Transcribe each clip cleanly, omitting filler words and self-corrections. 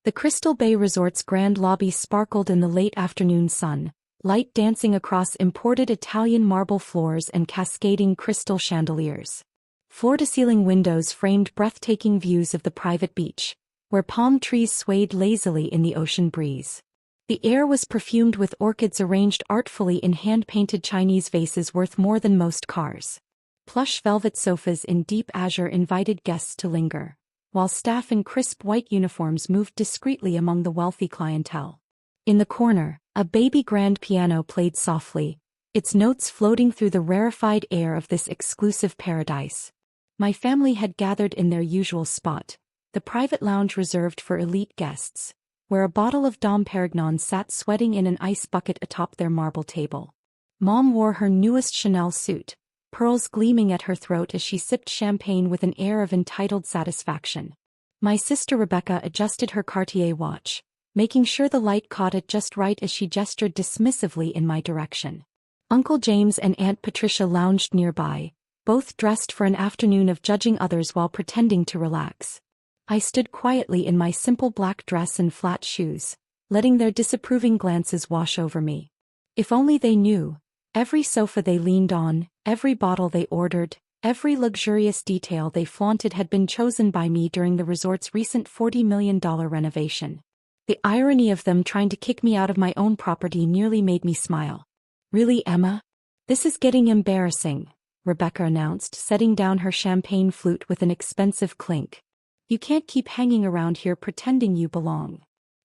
The Crystal Bay Resort's grand lobby sparkled in the late afternoon sun, light dancing across imported Italian marble floors and cascading crystal chandeliers. Floor-to-ceiling windows framed breathtaking views of the private beach, where palm trees swayed lazily in the ocean breeze. The air was perfumed with orchids arranged artfully in hand-painted Chinese vases worth more than most cars. Plush velvet sofas in deep azure invited guests to linger, while staff in crisp white uniforms moved discreetly among the wealthy clientele. In the corner, a baby grand piano played softly, its notes floating through the rarefied air of this exclusive paradise. My family had gathered in their usual spot, the private lounge reserved for elite guests, where a bottle of Dom Pérignon sat sweating in an ice bucket atop their marble table. Mom wore her newest Chanel suit, pearls gleaming at her throat as she sipped champagne with an air of entitled satisfaction. My sister Rebecca adjusted her Cartier watch, making sure the light caught it just right as she gestured dismissively in my direction. Uncle James and Aunt Patricia lounged nearby, both dressed for an afternoon of judging others while pretending to relax. I stood quietly in my simple black dress and flat shoes, letting their disapproving glances wash over me. If only they knew. Every sofa they leaned on, every bottle they ordered, every luxurious detail they flaunted had been chosen by me during the resort's recent $40 million renovation. The irony of them trying to kick me out of my own property nearly made me smile. "Really, Emma? This is getting embarrassing," Rebecca announced, setting down her champagne flute with an expensive clink. "You can't keep hanging around here pretending you belong.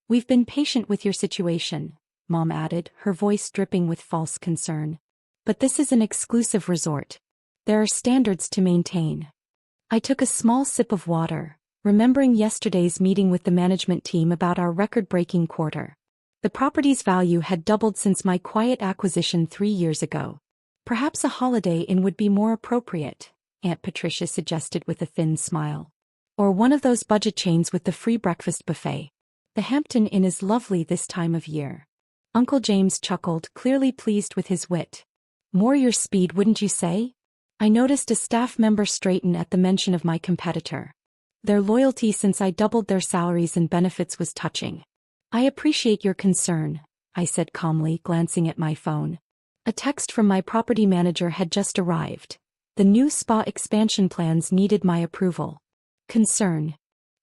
We've been patient with your situation," Mom added, her voice dripping with false concern. "But this is an exclusive resort. There are standards to maintain." I took a small sip of water, remembering yesterday's meeting with the management team about our record-breaking quarter. The property's value had doubled since my quiet acquisition 3 years ago. "Perhaps a Holiday Inn would be more appropriate," Aunt Patricia suggested with a thin smile. "Or one of those budget chains with the free breakfast buffet. The Hampton Inn is lovely this time of year." Uncle James chuckled, clearly pleased with his wit. "More your speed, wouldn't you say?" I noticed a staff member straighten at the mention of my competitor. Their loyalty since I doubled their salaries and benefits was touching. "I appreciate your concern," I said calmly, glancing at my phone. A text from my property manager had just arrived. The new spa expansion plans needed my approval. "Concern?"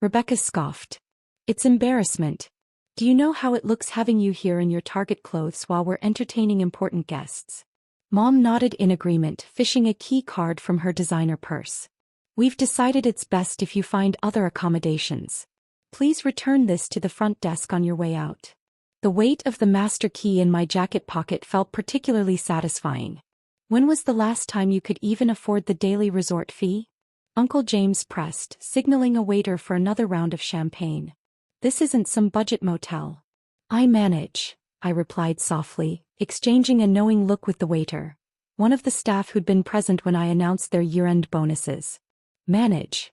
Rebecca scoffed. "It's embarrassment. Do you know how it looks having you here in your Target clothes while we're entertaining important guests?" Mom nodded in agreement, fishing a key card from her designer purse. "We've decided it's best if you find other accommodations. Please return this to the front desk on your way out." The weight of the master key in my jacket pocket felt particularly satisfying. "When was the last time you could even afford the daily resort fee?" Uncle James pressed, signaling a waiter for another round of champagne. "This isn't some budget motel." "I manage," I replied softly, exchanging a knowing look with the waiter, one of the staff who'd been present when I announced their year-end bonuses. "Manage?"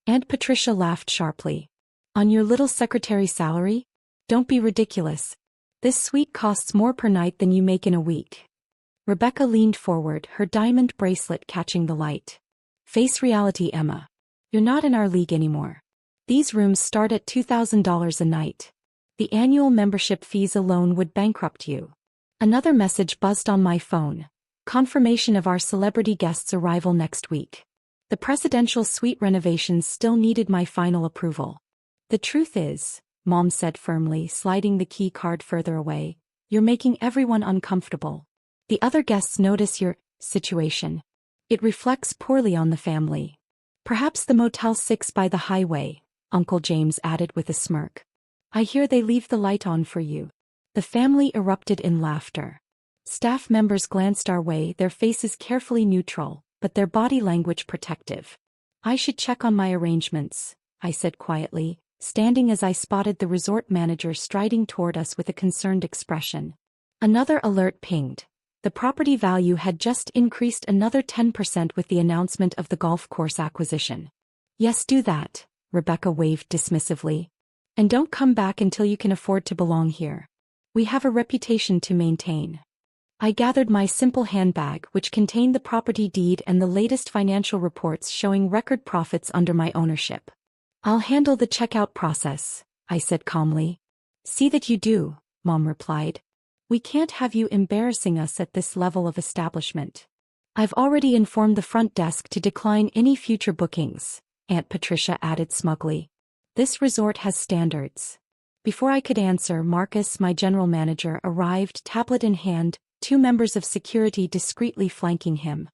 Aunt Patricia laughed sharply. "On your little secretary salary? Don't be ridiculous. This suite costs more per night than you make in a week." Rebecca leaned forward, her diamond bracelet catching the light. "Face reality, Emma. You're not in our league anymore. These rooms start at $2,000 a night. The annual membership fees alone would bankrupt you." Another message buzzed on my phone. Confirmation of our celebrity guest's arrival next week. The presidential suite renovations still needed my final approval. "The truth is," Mom said firmly, sliding the key card further away, "you're making everyone uncomfortable. The other guests notice your situation. It reflects poorly on the family." "Perhaps the Motel 6 by the highway," Uncle James added with a smirk. "I hear they leave the light on for you." The family erupted in laughter. Staff members glanced our way, their faces carefully neutral, but their body language protective. "I should check on my arrangements," I said quietly, standing as I spotted the resort manager striding toward us with a concerned expression. Another alert pinged. The property value had just increased another 10% with the announcement of the golf course acquisition. "Yes, do that," Rebecca waved dismissively. "And don't come back until you can afford to belong here. We have a reputation to maintain." I gathered my simple handbag, which contained the property deed and the latest financial reports showing record profits under my ownership. "I'll handle the checkout process," I said calmly. See that you do, Mom replied. We can't have you embarrassing us at this level of establishment. I've already informed the front desk to decline any future bookings, Aunt Patricia added smugly. This resort has standards. Before I could answer, Marcus, my general manager, arrived, tablet in hand, 2 members of security discreetly flanking him.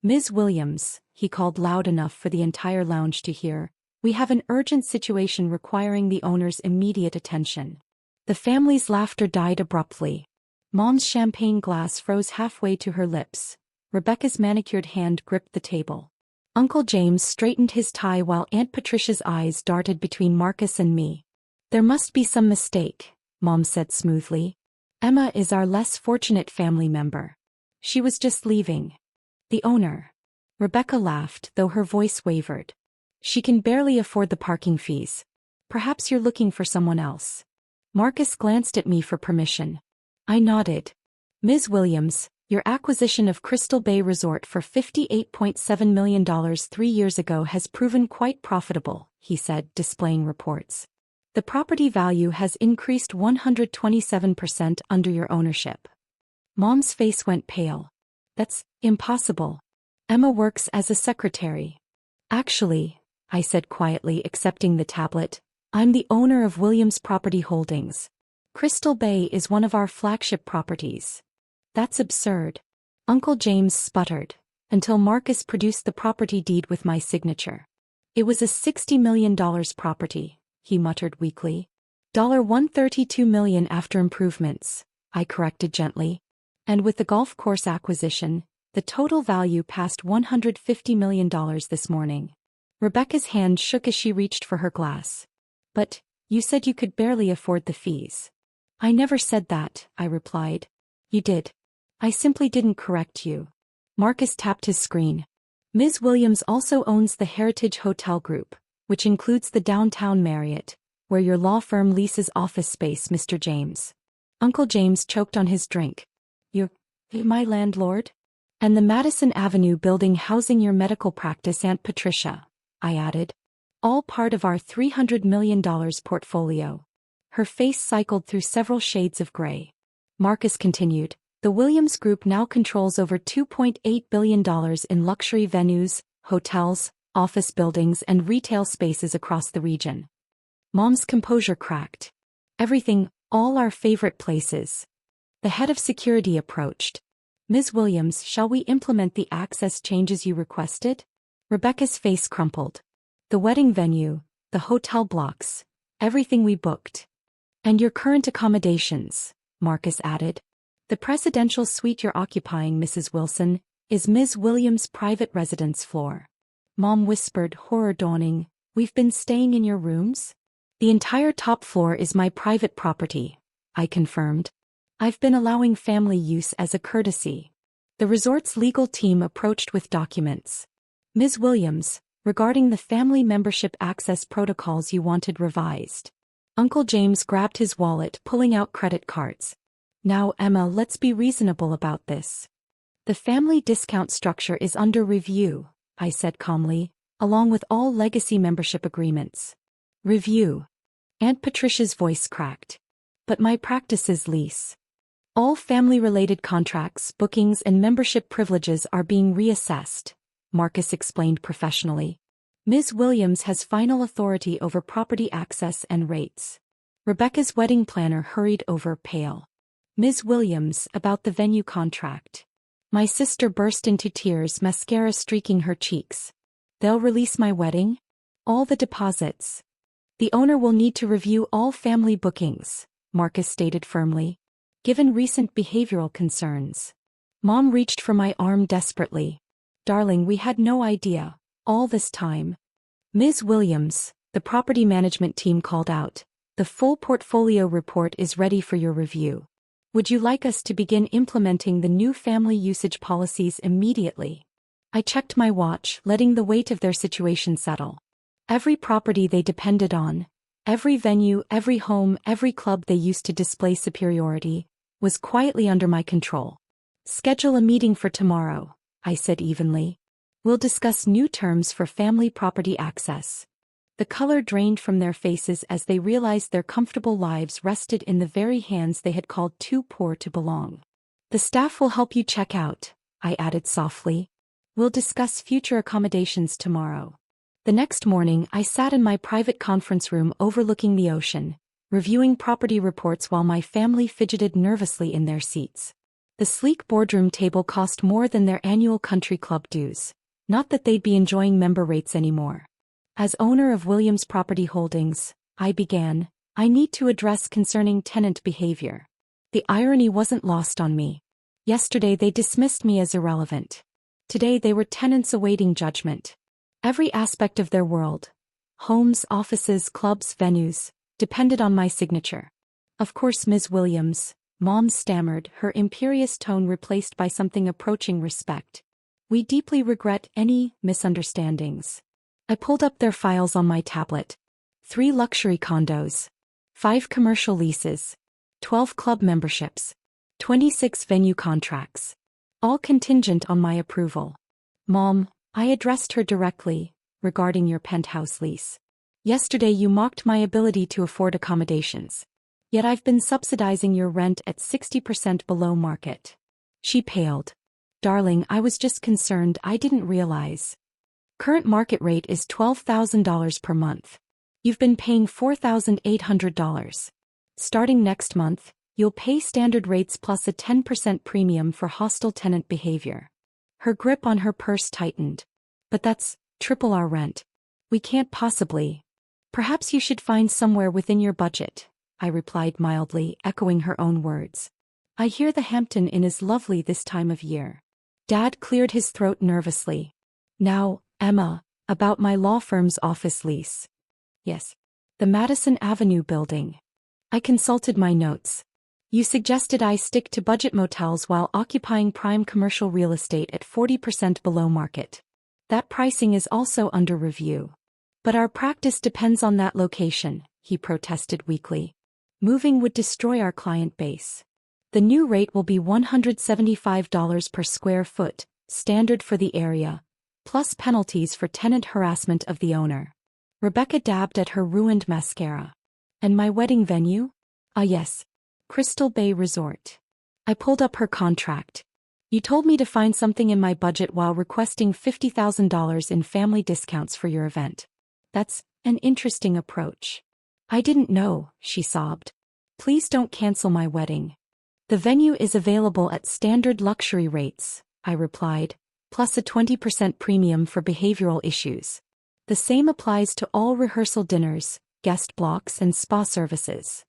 Ms. Williams, he called loud enough for the entire lounge to hear, we have an urgent situation requiring the owner's immediate attention. The family's laughter died abruptly. Mom's champagne glass froze halfway to her lips. Rebecca's manicured hand gripped the table. Uncle James straightened his tie while Aunt Patricia's eyes darted between Marcus and me. There must be some mistake, Mom said smoothly. Emma is our less fortunate family member. She was just leaving. The owner. Rebecca laughed, though her voice wavered. She can barely afford the parking fees. Perhaps you're looking for someone else. Marcus glanced at me for permission. I nodded. Ms. Williams, your acquisition of Crystal Bay Resort for $58.7 million 3 years ago has proven quite profitable, he said, displaying reports. The property value has increased 127% under your ownership. Mom's face went pale. That's impossible. Emma works as a secretary. Actually, I said quietly, accepting the tablet, I'm the owner of Williams Property Holdings. Crystal Bay is one of our flagship properties. That's absurd. Uncle James sputtered, until Marcus produced the property deed with my signature. It was a $60 million property, he muttered weakly. $132 million after improvements, I corrected gently. And with the golf course acquisition, the total value passed $150 million this morning. Rebecca's hand shook as she reached for her glass. But, you said you could barely afford the fees. I never said that, I replied. You did. I simply didn't correct you. Marcus tapped his screen. Ms. Williams also owns the Heritage Hotel Group, which includes the downtown Marriott, where your law firm leases office space, Mr. James. Uncle James choked on his drink. You're my landlord? And the Madison Avenue building housing your medical practice, Aunt Patricia, I added. All part of our $300 million portfolio. Her face cycled through several shades of gray. Marcus continued, the Williams Group now controls over $2.8 billion in luxury venues, hotels, office buildings and retail spaces across the region. Mom's composure cracked. Everything, all our favorite places. The head of security approached. Ms. Williams, shall we implement the access changes you requested? Rebecca's face crumpled. The wedding venue, the hotel blocks, everything we booked. And your current accommodations, Marcus added. The presidential suite you're occupying, Mrs. Wilson, is Ms. Williams' private residence floor. Mom whispered, horror dawning, we've been staying in your rooms? The entire top floor is my private property, I confirmed. I've been allowing family use as a courtesy. The resort's legal team approached with documents. Ms. Williams, regarding the family membership access protocols you wanted revised. Uncle James grabbed his wallet, pulling out credit cards. Now, Emma, let's be reasonable about this. The family discount structure is under review, I said calmly, along with all legacy membership agreements. Review. Aunt Patricia's voice cracked. But my practice's lease. All family-related contracts, bookings and membership privileges are being reassessed, Marcus explained professionally. Ms. Williams has final authority over property access and rates. Rebecca's wedding planner hurried over, pale. Ms. Williams, about the venue contract. My sister burst into tears, mascara streaking her cheeks. They'll release my wedding? All the deposits. The owner will need to review all family bookings, Marcus stated firmly. Given recent behavioral concerns. Mom reached for my arm desperately. Darling, we had no idea, all this time. Ms. Williams, the property management team called out. The full portfolio report is ready for your review. Would you like us to begin implementing the new family usage policies immediately? I checked my watch, letting the weight of their situation settle. Every property they depended on, every venue, every home, every club they used to display superiority, was quietly under my control. Schedule a meeting for tomorrow, I said evenly. We'll discuss new terms for family property access. The color drained from their faces as they realized their comfortable lives rested in the very hands they had called too poor to belong. "The staff will help you check out," I added softly. "We'll discuss future accommodations tomorrow." The next morning I sat in my private conference room overlooking the ocean, reviewing property reports while my family fidgeted nervously in their seats. The sleek boardroom table cost more than their annual country club dues. Not that they'd be enjoying member rates anymore. "As owner of Williams Property Holdings," I began, "I need to address concerning tenant behavior." The irony wasn't lost on me. Yesterday they dismissed me as irrelevant. Today they were tenants awaiting judgment. Every aspect of their world, homes, offices, clubs, venues, depended on my signature. "Of course, Ms. Williams," Mom stammered, her imperious tone replaced by something approaching respect. "We deeply regret any misunderstandings." I pulled up their files on my tablet. 3 luxury condos, 5 commercial leases, 12 club memberships, 26 venue contracts. All contingent on my approval. "Mom," I addressed her directly, "regarding your penthouse lease. Yesterday you mocked my ability to afford accommodations. Yet I've been subsidizing your rent at 60% below market." She paled. "Darling, I was just concerned. I didn't realize. Current market rate is $12,000 per month. You've been paying $4,800. Starting next month, you'll pay standard rates plus a 10% premium for hostile tenant behavior." Her grip on her purse tightened. "But that's triple our rent. We can't possibly." "Perhaps you should find somewhere within your budget," I replied mildly, echoing her own words. "I hear the Hampton Inn is lovely this time of year." Dad cleared his throat nervously. "Now, Emma, about my law firm's office lease." "Yes. The Madison Avenue building." I consulted my notes. "You suggested I stick to budget motels while occupying prime commercial real estate at 40% below market. That pricing is also under review." "But our practice depends on that location," he protested weakly. "Moving would destroy our client base. The new rate will be $175 per square foot, standard for the area, plus penalties for tenant harassment of the owner." Rebecca dabbed at her ruined mascara. "And my wedding venue?" "Ah yes. Crystal Bay Resort." I pulled up her contract. "You told me to find something in my budget while requesting $50,000 in family discounts for your event. That's an interesting approach." "I didn't know," she sobbed. "Please don't cancel my wedding." "The venue is available at standard luxury rates," I replied, "plus a 20% premium for behavioral issues. The same applies to all rehearsal dinners, guest blocks, and spa services."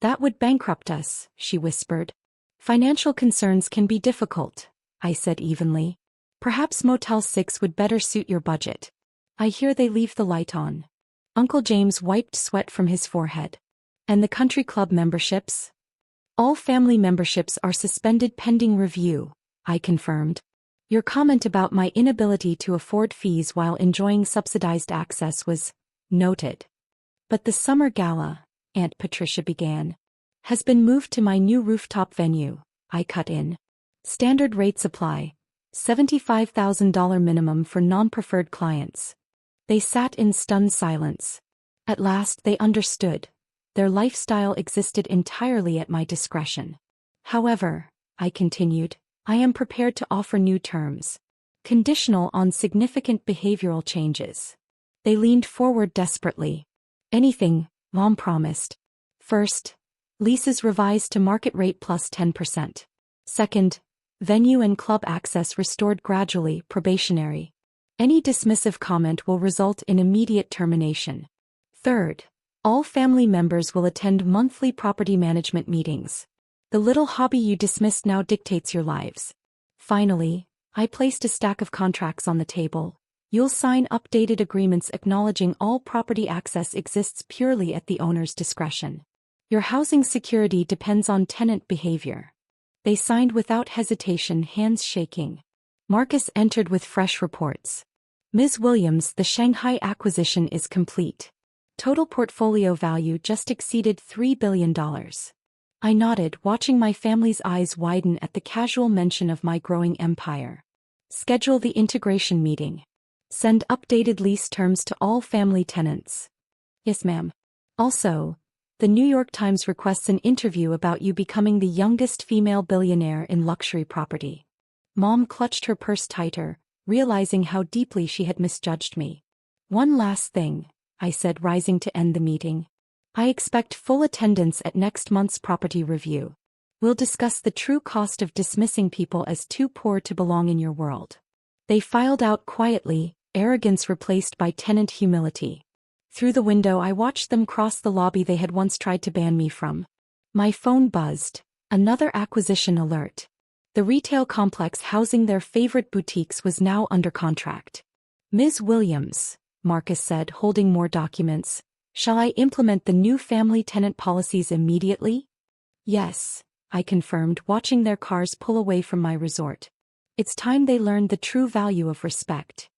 "That would bankrupt us," she whispered. "Financial concerns can be difficult," I said evenly. "Perhaps Motel 6 would better suit your budget. I hear they leave the light on." Uncle James wiped sweat from his forehead. "And the country club memberships?" "All family memberships are suspended pending review," I confirmed. "Your comment about my inability to afford fees while enjoying subsidized access was noted." "But the summer gala," Aunt Patricia began, "has been moved to my new rooftop venue," I cut in. "Standard rates apply. $75,000 minimum for non-preferred clients." They sat in stunned silence. At last they understood. Their lifestyle existed entirely at my discretion. "However," I continued, "I am prepared to offer new terms. Conditional on significant behavioral changes." They leaned forward desperately. "Anything," Mom promised. "First, leases revised to market rate plus 10%. Second, venue and club access restored gradually, probationary. Any dismissive comment will result in immediate termination. Third, all family members will attend monthly property management meetings. The little hobby you dismissed now dictates your lives. Finally," I placed a stack of contracts on the table, "you'll sign updated agreements acknowledging all property access exists purely at the owner's discretion. Your housing security depends on tenant behavior." They signed without hesitation, hands shaking. Marcus entered with fresh reports. "Ms. Williams, the Shanghai acquisition is complete. Total portfolio value just exceeded $3 billion. I nodded, watching my family's eyes widen at the casual mention of my growing empire. "Schedule the integration meeting. Send updated lease terms to all family tenants," Yes, ma'am. Also, the New York Times requests an interview about you becoming the youngest female billionaire in luxury property. Mom clutched her purse tighter, realizing how deeply she had misjudged me. One last thing, I said, rising to end the meeting. I expect full attendance at next month's property review. We'll discuss the true cost of dismissing people as too poor to belong in your world. They filed out quietly, arrogance replaced by tenant humility. Through the window I watched them cross the lobby they had once tried to ban me from. My phone buzzed. Another acquisition alert. The retail complex housing their favorite boutiques was now under contract. Ms. Williams, Marcus said, holding more documents, shall I implement the new family tenant policies immediately? Yes, I confirmed, watching their cars pull away from my resort. It's time they learned the true value of respect.